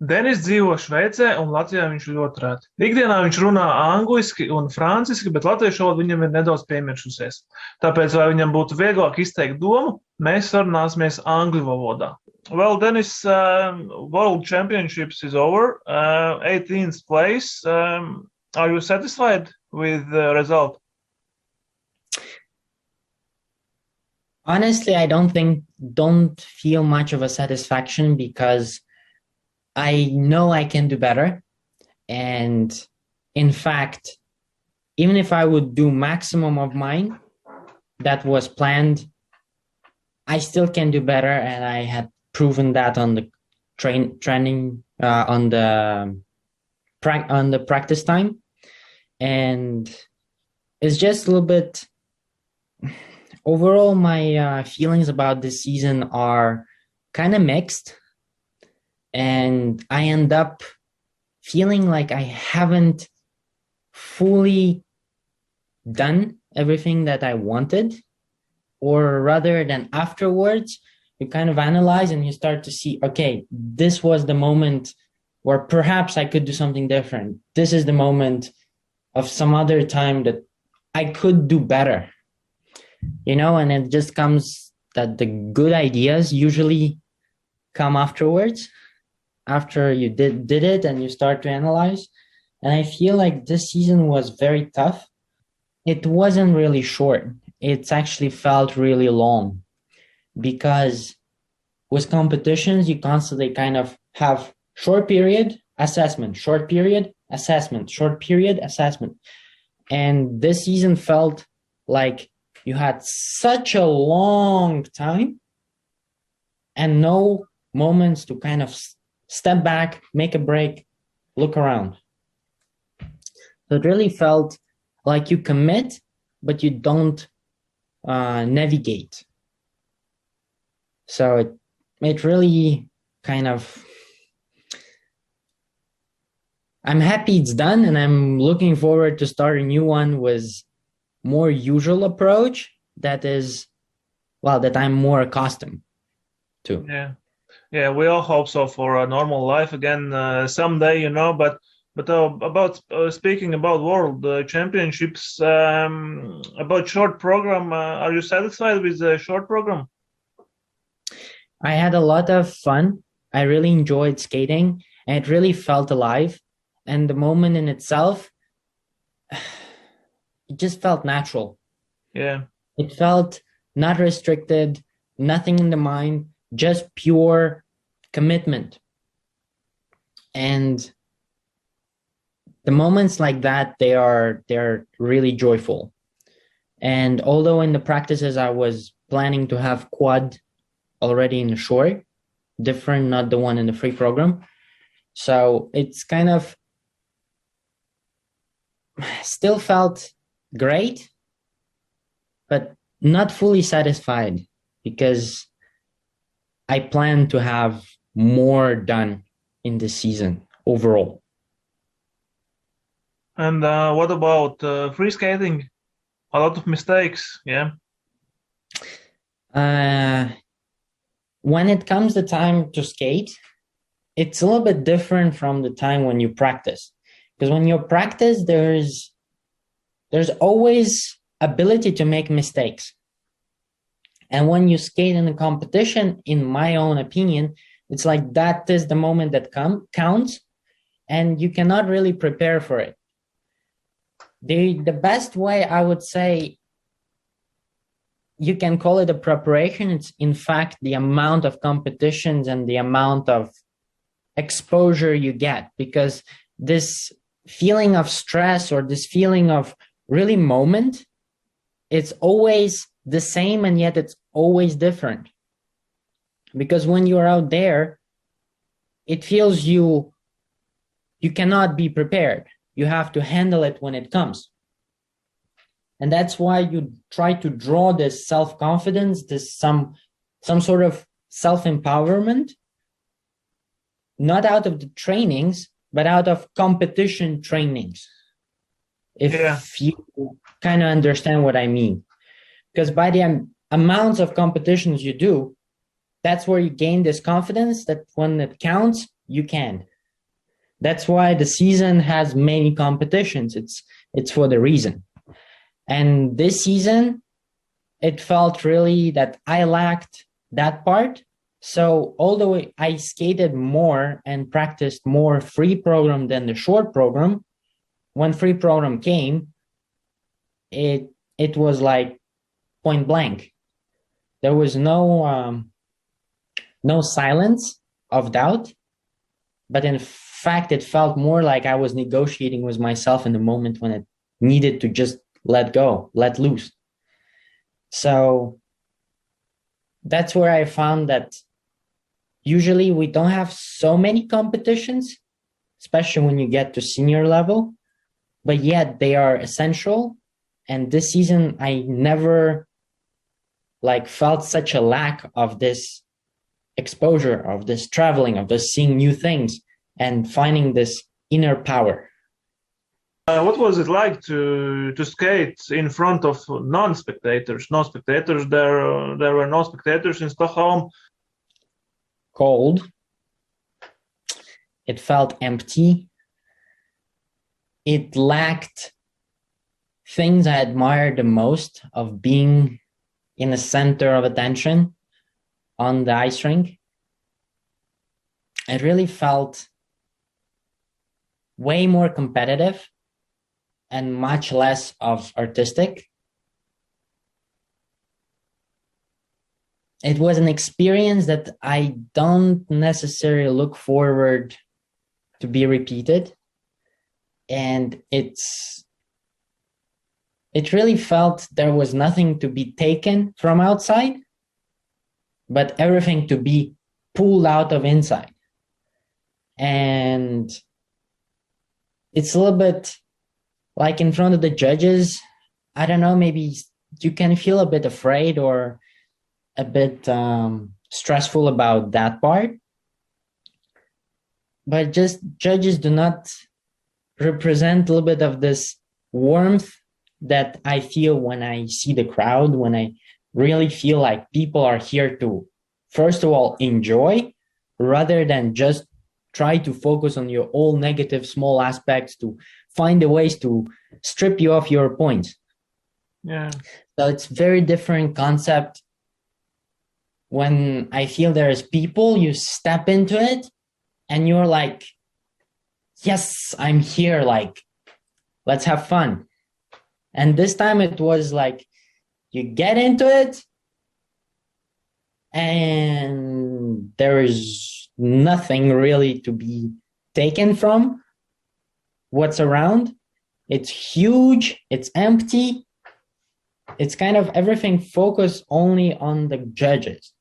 Deniss dzīvo Šveicē, un Latvijā viņš ļoti reti. Ikdienā viņš runā angliski un franciski, bet latviešu valoda viņam ir nedaudz piemirsusies. Tāpēc, lai viņam būtu vieglāk izteikt domu, mēs sarunāsimies angļu valodā. Well, Deniss, World Championships is over, 18th place. Are you satisfied with the result? Honestly, I don't feel much of a satisfaction because I know I can do better. And in fact, even if I would do maximum of mine that was planned, I still can do better. And I had proven that on the training, on the practice time. And it's just a little bit, overall, my feelings about this season are kind of mixed. And I end up feeling like I haven't fully done everything that I wanted, or rather than afterwards, you kind of analyze and you start to see, okay, this was the moment where perhaps I could do something different. This is the moment of some other time that I could do better, and it just comes that the good ideas usually come afterwards, after you did it and you start to analyze. And I feel like this season was very tough. It wasn't really short. It's actually felt really long, because with competitions, you constantly kind of have short period assessment, short period assessment, short period assessment. And this season felt like you had such a long time and no moments to kind of step back, make a break, look around. So it really felt like you commit, but you don't navigate. So it really kind of, I'm happy it's done, and I'm looking forward to start a new one with more usual approach that I'm more accustomed to. Yeah, we all hope so for a normal life again someday, But about speaking about World Championships, about short program, are you satisfied with the short program? I had a lot of fun. I really enjoyed skating, and it really felt alive. And the moment in itself, it just felt natural. Yeah. It felt not restricted, nothing in the mind, just pure commitment. And the moments like that, they're really joyful. And although in the practices I was planning to have quad already in the short, different, not the one in the free program. So it's kind of still felt great, but not fully satisfied, because I plan to have more done in this season overall. And what about free skating? A lot of mistakes, yeah? When it comes the time to skate, it's a little bit different from the time when you practice. Because when you practice, there's always ability to make mistakes. And when you skate in a competition, in my own opinion, it's like that is the moment that counts, and you cannot really prepare for it. The best way, I would say, you can call it a preparation. It's in fact the amount of competitions and the amount of exposure you get, because this feeling of stress or this feeling of really moment, it's always the same, and yet it's always different. Because when you're out there, it feels you cannot be prepared. You have to handle it when it comes. And that's why you try to draw this self-confidence, this some sort of self-empowerment, not out of the trainings, but out of competition trainings. If you kind of understand what I mean. Because by the amounts of competitions you do, that's where you gain this confidence that when it counts, you can. That's why the season has many competitions. It's for the reason. And this season, it felt really that I lacked that part. So although I skated more and practiced more free program than the short program, when free program came, it was like point blank. There was no silence of doubt, but in fact, it felt more like I was negotiating with myself in the moment when it needed to just let go, let loose. So that's where I found that usually we don't have so many competitions, especially when you get to senior level, but yet they are essential. And this season, I never felt such a lack of this exposure, of this traveling, of this seeing new things and finding this inner power. What was it like to skate in front of non-spectators? No spectators. There were no spectators in Stockholm. Cold. It felt empty. It lacked things I admired the most of being in the center of attention on the ice rink. It really felt way more competitive and much less of artistic. It was an experience that I don't necessarily look forward to be repeated. And it really felt there was nothing to be taken from outside, but everything to be pulled out of inside. And it's a little bit like in front of the judges, I don't know, maybe you can feel a bit afraid or a bit stressful about that part. But just judges do not represent a little bit of this warmth that I feel when I see the crowd, when I really feel like people are here to, first of all, enjoy, rather than just try to focus on your all negative small aspects to find the ways to strip you of your points. Yeah. So it's very different concept. When I feel there is people, you step into it and you're like, yes, I'm here. Let's have fun. And this time it was like, you get into it and there is nothing really to be taken from what's around. It's huge. It's empty. It's kind of everything focused only on the judges.